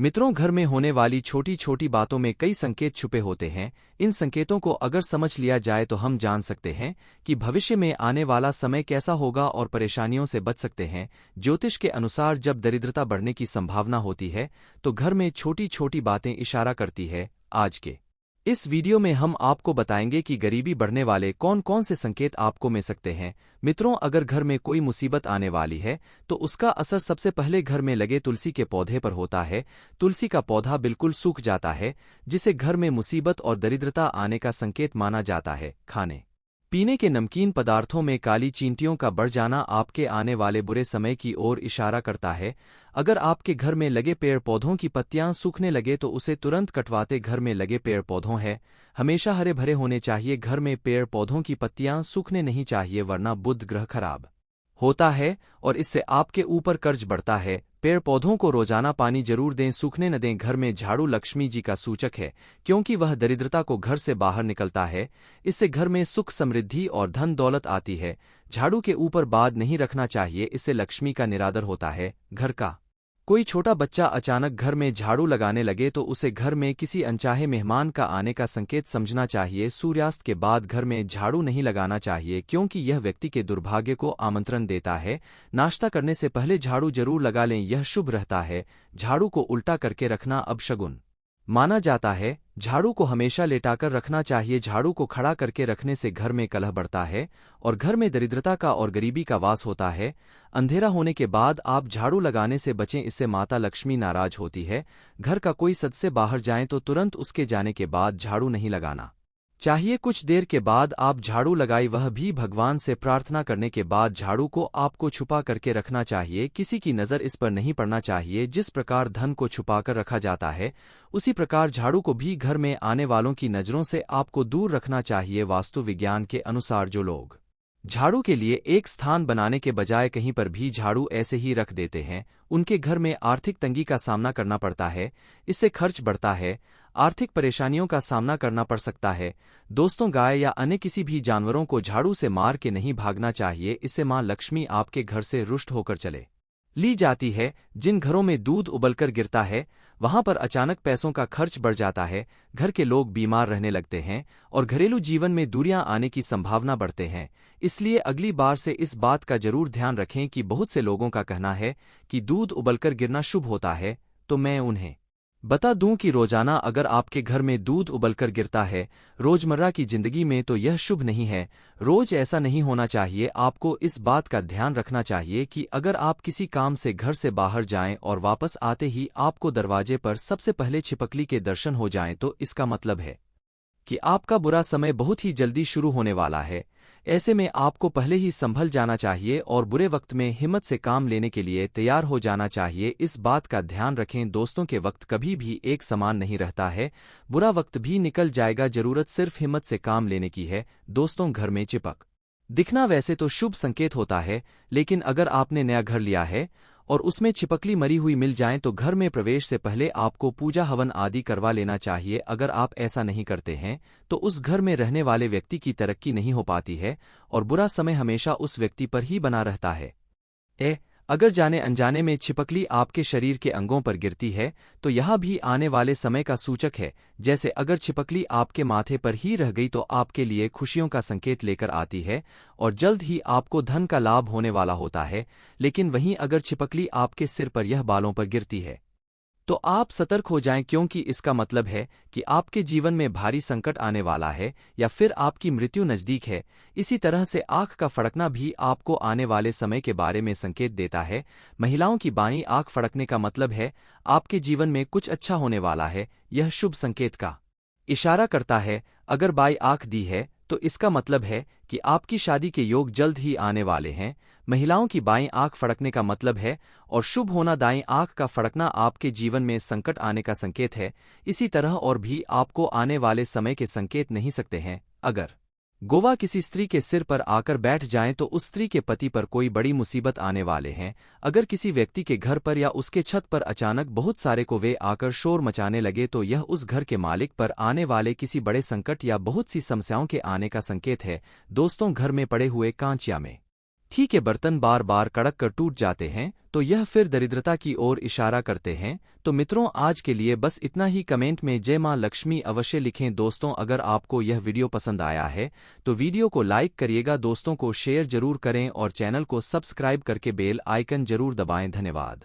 मित्रों, घर में होने वाली छोटी छोटी बातों में कई संकेत छुपे होते हैं। इन संकेतों को अगर समझ लिया जाए तो हम जान सकते हैं कि भविष्य में आने वाला समय कैसा होगा और परेशानियों से बच सकते हैं। ज्योतिष के अनुसार जब दरिद्रता बढ़ने की संभावना होती है तो घर में छोटी छोटी बातें इशारा करती है। आज के इस वीडियो में हम आपको बताएंगे कि गरीबी बढ़ने वाले कौन कौन से संकेत आपको मिल सकते हैं। मित्रों, अगर घर में कोई मुसीबत आने वाली है तो उसका असर सबसे पहले घर में लगे तुलसी के पौधे पर होता है। तुलसी का पौधा बिल्कुल सूख जाता है, जिसे घर में मुसीबत और दरिद्रता आने का संकेत माना जाता है। खाने पीने के नमकीन पदार्थों में काली चींटियों का बढ़ जाना आपके आने वाले बुरे समय की ओर इशारा करता है। अगर आपके घर में लगे पेड़ पौधों की पत्तियां सूखने लगे तो उसे तुरंत कटवाते। घर में लगे पेड़ पौधों है हमेशा हरे भरे होने चाहिए। घर में पेड़ पौधों की पत्तियां सूखने नहीं चाहिए, वरना बुध ग्रह खराब होता है और इससे आपके ऊपर कर्ज बढ़ता है। पेड़ पौधों को रोजाना पानी जरूर दें, सूखने न दें। घर में झाड़ू लक्ष्मी जी का सूचक है, क्योंकि वह दरिद्रता को घर से बाहर निकलता है। इससे घर में सुख समृद्धि और धन दौलत आती है। झाड़ू के ऊपर बाद नहीं रखना चाहिए, इससे लक्ष्मी का निरादर होता है। घर का कोई छोटा बच्चा अचानक घर में झाड़ू लगाने लगे तो उसे घर में किसी अनचाहे मेहमान का आने का संकेत समझना चाहिए। सूर्यास्त के बाद घर में झाड़ू नहीं लगाना चाहिए, क्योंकि यह व्यक्ति के दुर्भाग्य को आमंत्रण देता है। नाश्ता करने से पहले झाड़ू जरूर लगा लें, यह शुभ रहता है। झाड़ू को उल्टा करके रखना अपशगुन माना जाता है। झाड़ू को हमेशा लेटाकर रखना चाहिए। झाड़ू को खड़ा करके रखने से घर में कलह बढ़ता है और घर में दरिद्रता का और गरीबी का वास होता है। अंधेरा होने के बाद आप झाड़ू लगाने से बचें, इससे माता लक्ष्मी नाराज होती है। घर का कोई सदस्य बाहर जाए तो तुरंत उसके जाने के बाद झाड़ू नहीं लगाना चाहिए। कुछ देर के बाद आप झाड़ू लगाई, वह भी भगवान से प्रार्थना करने के बाद। झाड़ू को आपको छुपा करके रखना चाहिए, किसी की नज़र इस पर नहीं पड़ना चाहिए। जिस प्रकार धन को छुपाकर रखा जाता है, उसी प्रकार झाड़ू को भी घर में आने वालों की नज़रों से आपको दूर रखना चाहिए। वास्तु विज्ञान के अनुसार जो लोग झाड़ू के लिए एक स्थान बनाने के बजाय कहीं पर भी झाड़ू ऐसे ही रख देते हैं, उनके घर में आर्थिक तंगी का सामना करना पड़ता है। इससे खर्च बढ़ता है, आर्थिक परेशानियों का सामना करना पड़ सकता है। दोस्तों, गाय या अन्य किसी भी जानवरों को झाड़ू से मार के नहीं भागना चाहिए, इससे मां लक्ष्मी आपके घर से रुष्ट होकर चले ली जाती है। जिन घरों में दूध उबलकर गिरता है वहां पर अचानक पैसों का खर्च बढ़ जाता है, घर के लोग बीमार रहने लगते हैं और घरेलू जीवन में दूरियां आने की संभावना बढ़ते हैं। इसलिए अगली बार से इस बात का जरूर ध्यान रखें कि बहुत से लोगों का कहना है कि दूध उबलकर गिरना शुभ होता है, तो मैं उन्हें बता दूं कि रोजाना अगर आपके घर में दूध उबलकर गिरता है रोजमर्रा की जिंदगी में, तो यह शुभ नहीं है। रोज ऐसा नहीं होना चाहिए। आपको इस बात का ध्यान रखना चाहिए कि अगर आप किसी काम से घर से बाहर जाएं और वापस आते ही आपको दरवाजे पर सबसे पहले छिपकली के दर्शन हो जाएं, तो इसका मतलब है कि आपका बुरा समय बहुत ही जल्दी शुरू होने वाला है। ऐसे में आपको पहले ही संभल जाना चाहिए और बुरे वक्त में हिम्मत से काम लेने के लिए तैयार हो जाना चाहिए। इस बात का ध्यान रखें, दोस्तों के वक्त कभी भी एक समान नहीं रहता है। बुरा वक्त भी निकल जाएगा, जरूरत सिर्फ हिम्मत से काम लेने की है। दोस्तों, घर में चिपक दिखना वैसे तो शुभ संकेत होता है, लेकिन अगर आपने नया घर लिया है और उसमें छिपकली मरी हुई मिल जाए तो घर में प्रवेश से पहले आपको पूजा हवन आदि करवा लेना चाहिए। अगर आप ऐसा नहीं करते हैं तो उस घर में रहने वाले व्यक्ति की तरक्की नहीं हो पाती है और बुरा समय हमेशा उस व्यक्ति पर ही बना रहता है। अगर जाने अनजाने में छिपकली आपके शरीर के अंगों पर गिरती है तो यह भी आने वाले समय का सूचक है। जैसे अगर छिपकली आपके माथे पर ही रह गई तो आपके लिए खुशियों का संकेत लेकर आती है और जल्द ही आपको धन का लाभ होने वाला होता है। लेकिन वहीं अगर छिपकली आपके सिर पर या बालों पर गिरती है तो आप सतर्क हो जाएं, क्योंकि इसका मतलब है कि आपके जीवन में भारी संकट आने वाला है या फिर आपकी मृत्यु नजदीक है। इसी तरह से आंख का फड़कना भी आपको आने वाले समय के बारे में संकेत देता है। महिलाओं की बाईं आंख फड़कने का मतलब है आपके जीवन में कुछ अच्छा होने वाला है, यह शुभ संकेत का इशारा करता है। अगर बाईं आंख दी है तो इसका मतलब है कि आपकी शादी के योग जल्द ही आने वाले हैं। महिलाओं की बाईं आंख फड़कने का मतलब है और शुभ होना। दाईं आंख का फड़कना आपके जीवन में संकट आने का संकेत है। इसी तरह और भी आपको आने वाले समय के संकेत नहीं सकते हैं। अगर गोवा किसी स्त्री के सिर पर आकर बैठ जाएं तो उस स्त्री के पति पर कोई बड़ी मुसीबत आने वाले हैं। अगर किसी व्यक्ति के घर पर या उसके छत पर अचानक बहुत सारे कौवे आकर शोर मचाने लगे तो यह उस घर के मालिक पर आने वाले किसी बड़े संकट या बहुत सी समस्याओं के आने का संकेत है। दोस्तों, घर में पड़े हुए कांच या में थी के बर्तन बार बार कड़क कर टूट जाते हैं तो यह फिर दरिद्रता की ओर इशारा करते हैं। तो मित्रों, आज के लिए बस इतना ही। कमेंट में जय मां लक्ष्मी अवश्य लिखें। दोस्तों, अगर आपको यह वीडियो पसंद आया है तो वीडियो को लाइक करिएगा, दोस्तों को शेयर जरूर करें और चैनल को सब्सक्राइब करके बेल आइकन जरूर दबाएं। धन्यवाद।